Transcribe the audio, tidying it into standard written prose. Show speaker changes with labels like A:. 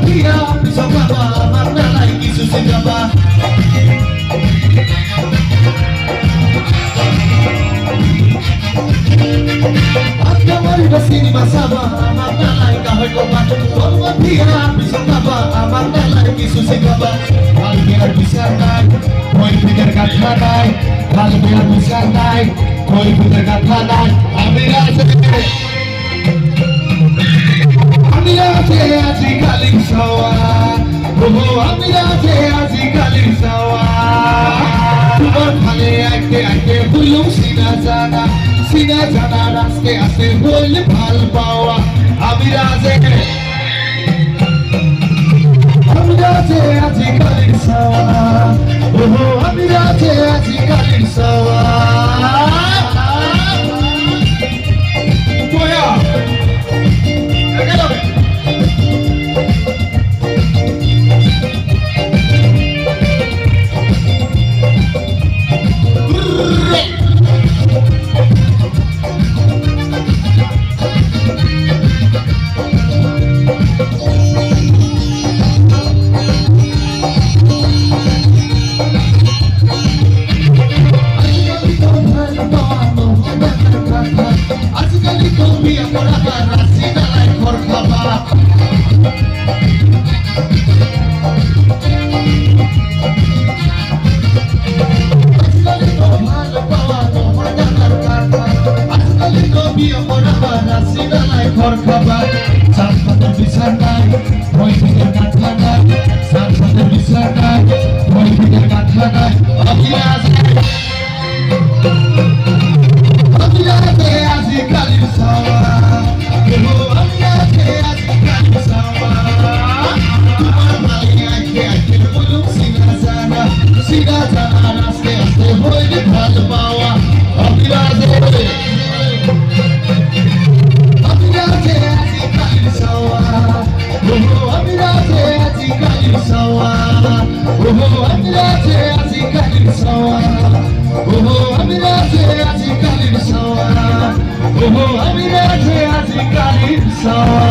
A: dia bisa bawa makna lagi susi gaba. Ada mari bersini bersama makna lagi kahoi komat. Bawa dia bisa bawa makna lagi susi gaba. Hal biar bisa naik, koi pikir kata naik. Hal biar bisa naik, koi pikir kata naik. আমি আছে আজি কালি সওয়া আমি আছে আজি কালি সওয়া তোমার ভালে আইতে আইতে হইলাম সিনা জানা আজকে আছে হইলে ভাল পাওয়া আমি আছে আজি কালি সওয়া আমি আছে আজি কালি সওয়া I'm